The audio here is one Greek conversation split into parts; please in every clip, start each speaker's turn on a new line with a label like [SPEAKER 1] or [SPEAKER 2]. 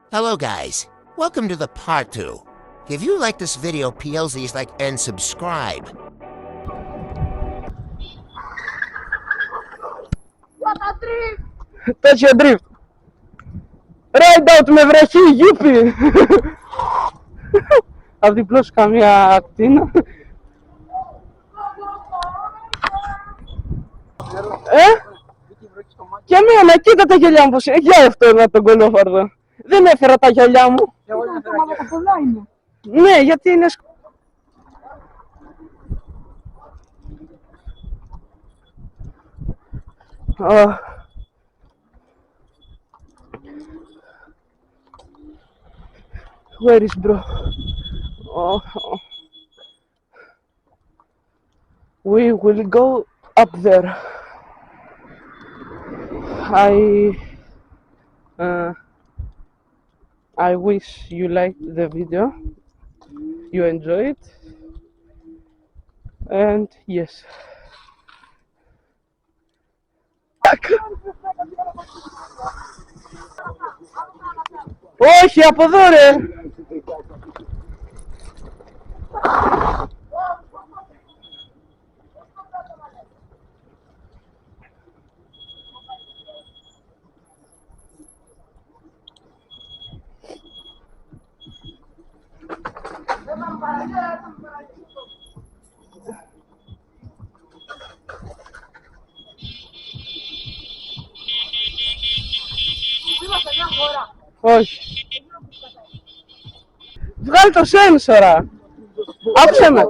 [SPEAKER 1] Hello guys, welcome to the part 2. If you like this video, please like and subscribe.
[SPEAKER 2] Точно дрифт. Райдаут με βροχή, γιούπι. Απ' διπλώς καμία ακτίνα. Και εμένα, κοίτα τα γυαλιά μου πως είναι. Για αυτό να τον κολόφαρδο. Δεν έφερα τα γυαλιά μου. Ναι, γιατί είναι Where is bro? Oh. We will go up there. I wish you liked the video. You enjoy it. And yes. Όχι, από εδώ ρε! Όχι. Βγάλει το σένσορα. Άκουσε με.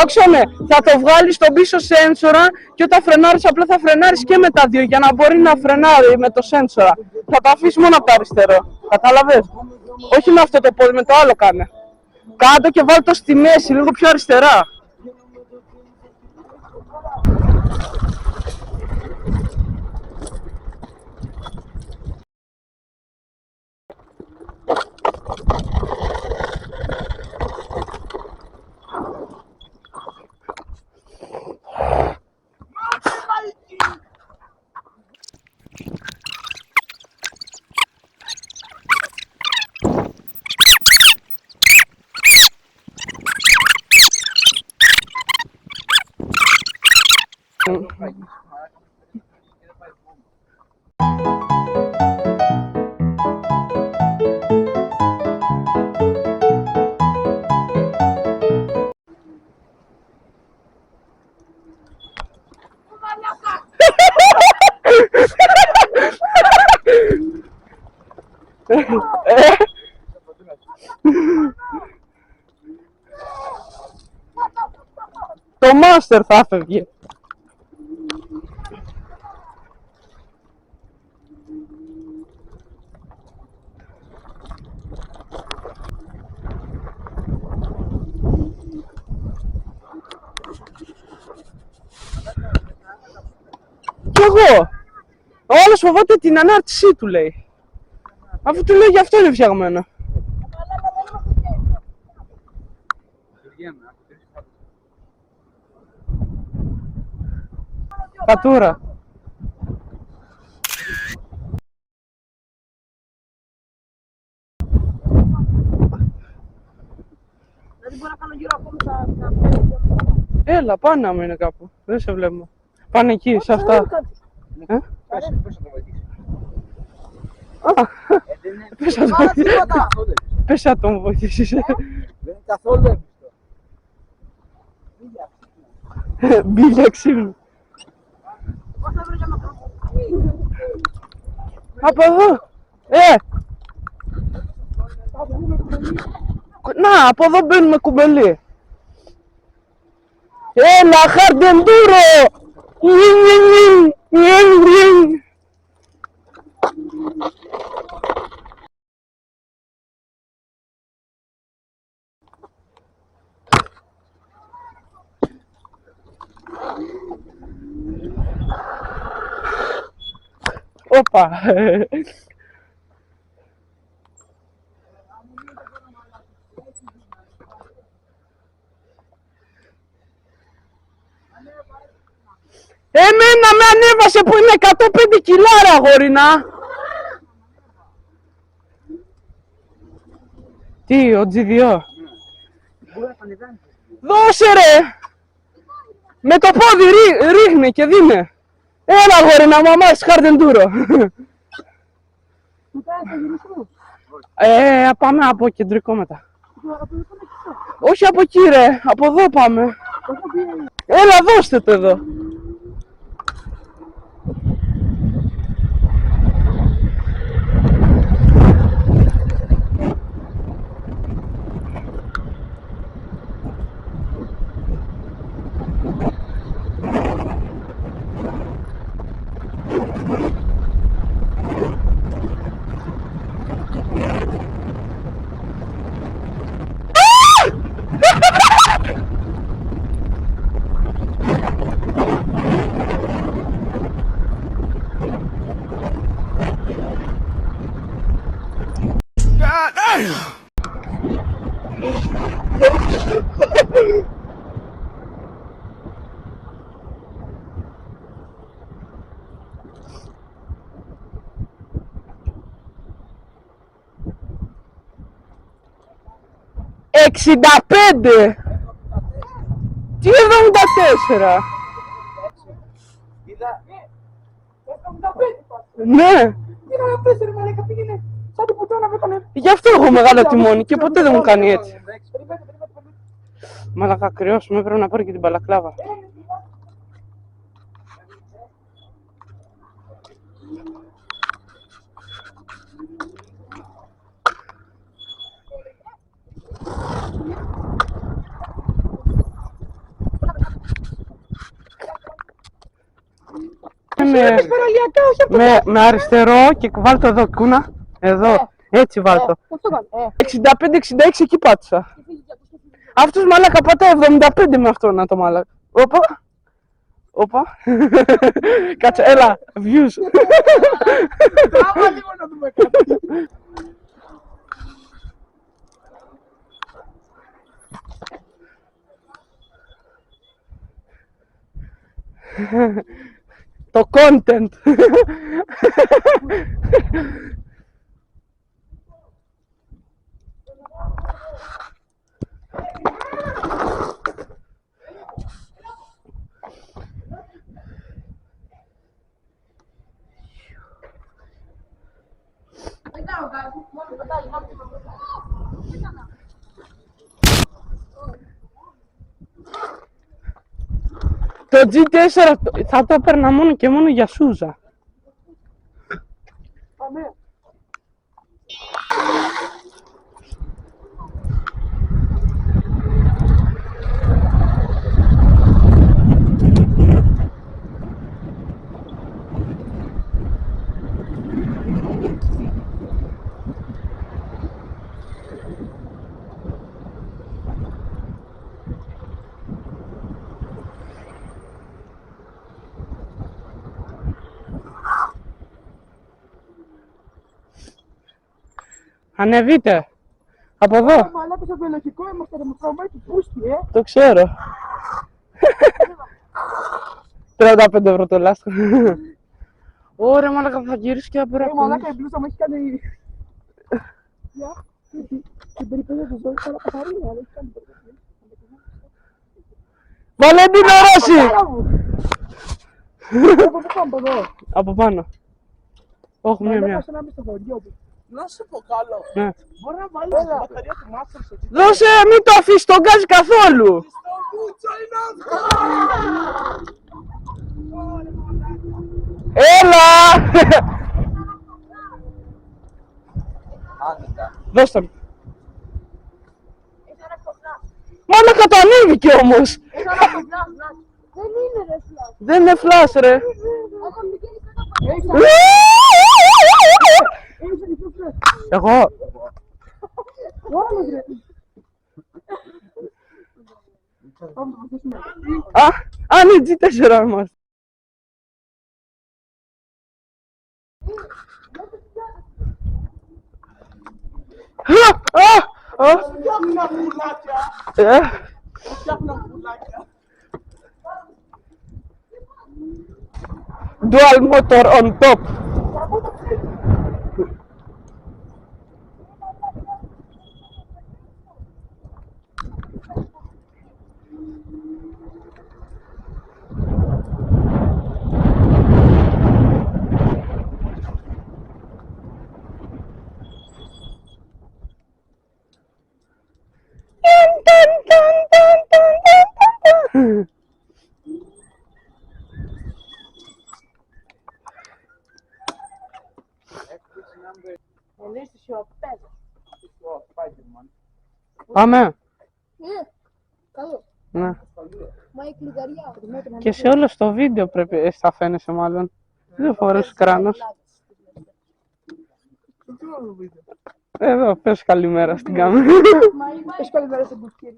[SPEAKER 2] Άκουσε με. Θα το βγάλεις στον πίσω σένσορα και όταν φρενάρεις απλά θα φρενάρεις και με τα δύο για να μπορεί να φρενάρει με το σένσορα. Θα το αφήσεις μόνο από το αριστερό. Κατάλαβες. Όχι με αυτό το πόδι, με το άλλο κάνε. Κάτω και βάλ' το στη μέση, λίγο πιο αριστερά. Το Master θα έφευγε. Κι εγώ. Ο άλλος φοβάται την ανάρτησή του λέει. Αφού του λέει γι' αυτό είναι φτιαγμένο. Πατούρα.
[SPEAKER 3] Δηλαδή μπορώ να κάνω γύρω ακόμη
[SPEAKER 2] Έλα, πάνω να μου είναι κάπου. Δεν σε βλέπω. Πάνε εκεί, σε αυτά. Πες να τον βοηθήσεις.
[SPEAKER 4] Δεν είναι καθόλου έμπιστο.
[SPEAKER 2] Μπίλια ξύλου. Από εδώ. Να, από εδώ μπαίνουμε κουμπελί. Έλα, χαρντεντούρο. Όπα. Εμένα με ανέβασε που είμαι 105 κιλάρα αγόρινα. Τι, ο G2.
[SPEAKER 4] Μπορεί να ανεβαίνει.
[SPEAKER 2] Δώσε ρε! Με το πόδι ρίχνει και δίνε. Έλα αγόρι να μου αμάσεις χαρτεντούρο. Πάμε από κεντρικό μετά. Όχι από εκεί ρε, από εδώ πάμε. Έλα δώστε το εδώ. «65». Τι 74.
[SPEAKER 4] Είδα.
[SPEAKER 2] Ναι. Γι' αυτό έχω μεγάλο τιμόνι και ποτέ δεν μου κάνει έτσι. Μαλάκα κρυώσουμε, πρέπει να πάρω και την μπαλακλάβα. Με αριστερό και βάλ' το εδώ, κούνα. Εδώ, έτσι βάλ' το. 65-66 εκεί πάτησα. Αυτός μαλάκα πατάει 75 με αυτό να το μαλάκα. Όπα. Όπα. Κάτσε, έλα, views.
[SPEAKER 4] Άμα λίγο να δούμε κάτι.
[SPEAKER 2] Το content. Το G4 θα το έπαιρνα μόνο και μόνο για σούζα. Ανεβείτε. Από εδώ.
[SPEAKER 4] Μαλάκα στο βιολογικό είμαστε ρε, μου τραβάει του πούστη,
[SPEAKER 2] Το ξέρω. 35 ευρώ το λάστρο. Ωραία μαλάκα θα γυρίσει και απέρα.
[SPEAKER 4] Μαλάκα η μπλούζα μου έχει κάνει... Την περιπέτεια του ζώης αλλά καθαρίνει, αλλά έχει κάνει περιπέτεια.
[SPEAKER 2] Βαλέντινο Ρώση!
[SPEAKER 4] Από πού πάμε εδώ.
[SPEAKER 2] Από πάνω. Όχι μία.
[SPEAKER 4] Να σου πω καλό.
[SPEAKER 2] Ναι.
[SPEAKER 4] Μπορεί να βάλεις την μπαταρία του Master στο τσίπ.
[SPEAKER 2] Δώσε, μην το αφήσεις τον γκάζι καθόλου.
[SPEAKER 4] Στο μπούτσο είναι αυτό.
[SPEAKER 2] Έλα!
[SPEAKER 4] Άνετα.
[SPEAKER 2] Δώστε μου. Μάλακα το ανέβηκε όμως.
[SPEAKER 3] Δεν είναι ρε φλάς.
[SPEAKER 2] Δεν είναι φλάς ρε.
[SPEAKER 3] Έχω μικρή
[SPEAKER 2] Εγώ. Είναι G4 μας.
[SPEAKER 4] Φτιάχνα πουλάκια. Φτιάχνα πουλάκια.
[SPEAKER 2] Dual motor on top. Πάμε.
[SPEAKER 3] Καλό.
[SPEAKER 2] Ναι.
[SPEAKER 3] Μα η κλειδαριά.
[SPEAKER 2] Και σε όλο το βίντεο πρέπει, θα φαίνεσαι μάλλον. Δεν φορές κράνος. Εδώ, πες καλημέρα στην κάμερα.
[SPEAKER 3] Πες καλημέρα στον κουσκύρι.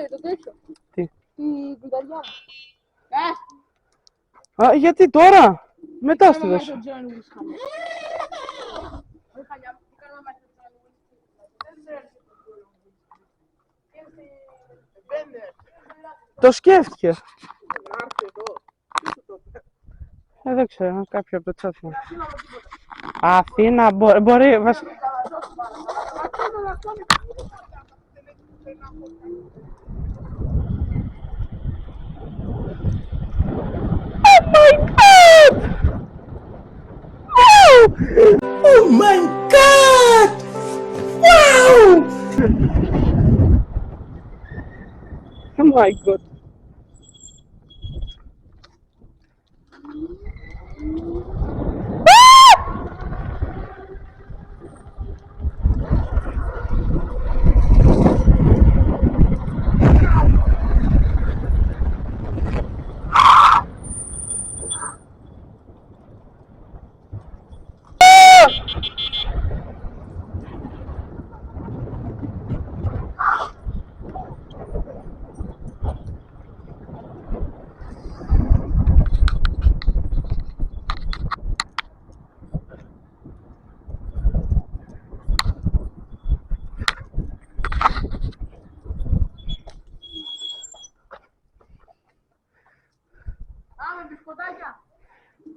[SPEAKER 3] Το τέτοιο.
[SPEAKER 2] Τι?
[SPEAKER 3] Την κλειδαριά.
[SPEAKER 2] Α, γιατί τώρα? Μετά στη δώσω. Το σκέφτηκε. Δεν ξέρω, κάποιο από το chat μου. Αθήνα, μπορεί, βασικά. Oh my god! Wow! Oh my god! Wow! Oh my god.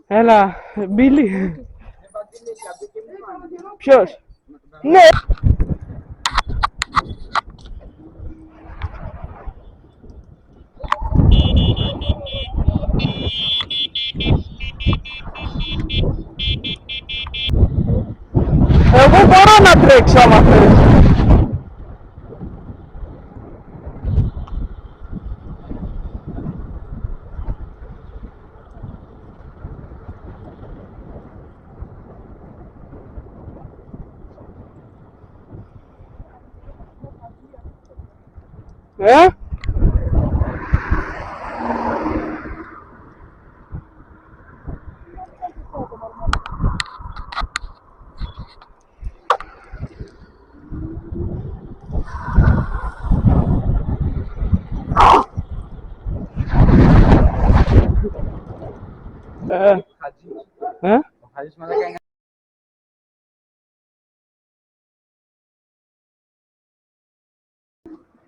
[SPEAKER 2] Έλα, Μπίλι. Ποιος? Ναι. Εγώ μπορώ να τρέξω άμα θες.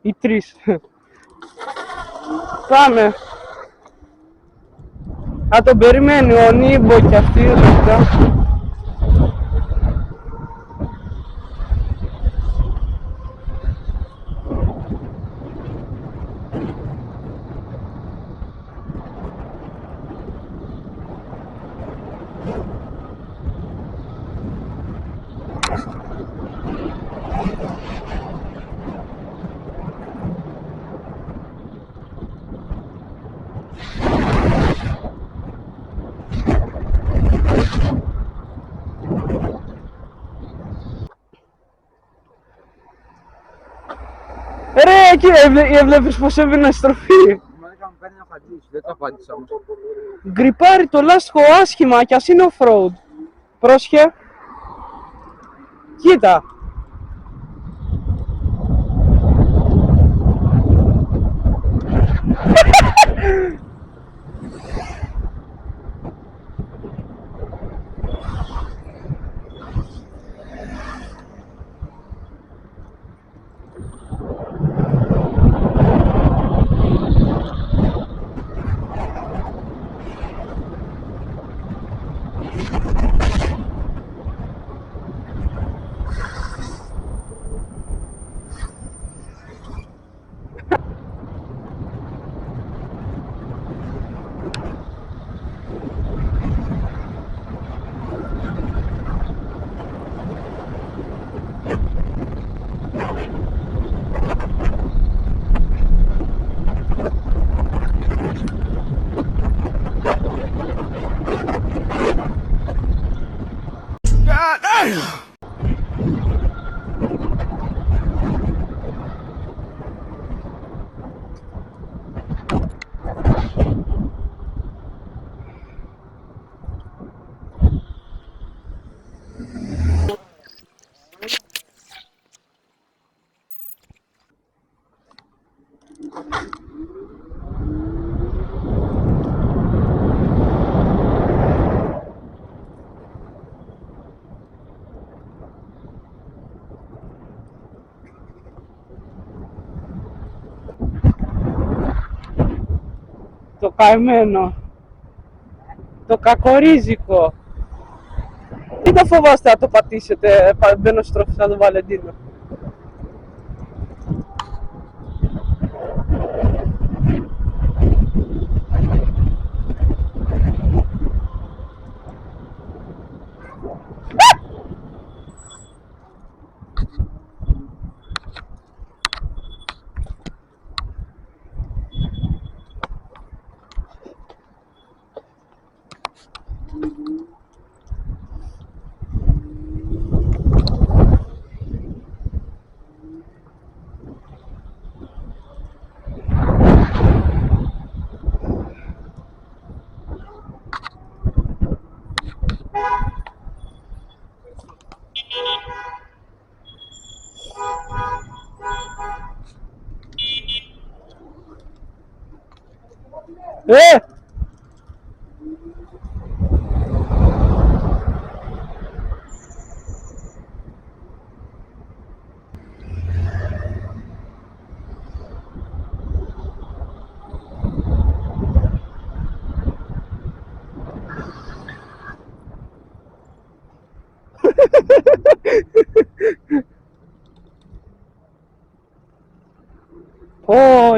[SPEAKER 2] Οι τρεις. Πάμε. Θα τον περιμένει ο Νίμπο και αυτοί λεπτά. Ρε, εκεί έβλεπες πως έβαινε στροφή.
[SPEAKER 5] Μαλάκα μου παίρνει να απαντήσει, δεν το απάντησα όμως.
[SPEAKER 2] Γκριπάρει το λάστιχο άσχημα κι ας είναι off-road. Πρόσχε. Κοίτα.
[SPEAKER 6] God damn!
[SPEAKER 2] Το καημένο. Το κακορίζικο. Τι το φοβάστε να το πατήσετε, μπαίνω στροφή σαν τον Βαλεντίνο.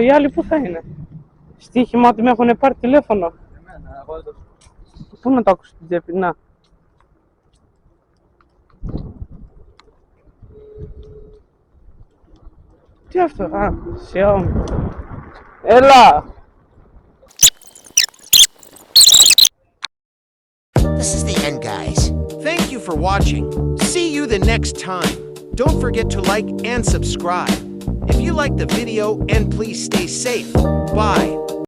[SPEAKER 2] Οι άλλοι πού θα είναι? Στοίχημα ότι με έχουν πάρει τηλέφωνο.
[SPEAKER 5] Εμένα, εγώ εδώ.
[SPEAKER 2] Πού να το άκουσα στην τσέπη, να. Τι αυτό, α, Xiaomi. Έλα!
[SPEAKER 1] This is the end, guys.
[SPEAKER 6] Thank you for watching. See you the next time. Don't forget to like and subscribe. If you like the video, and please stay safe. Bye.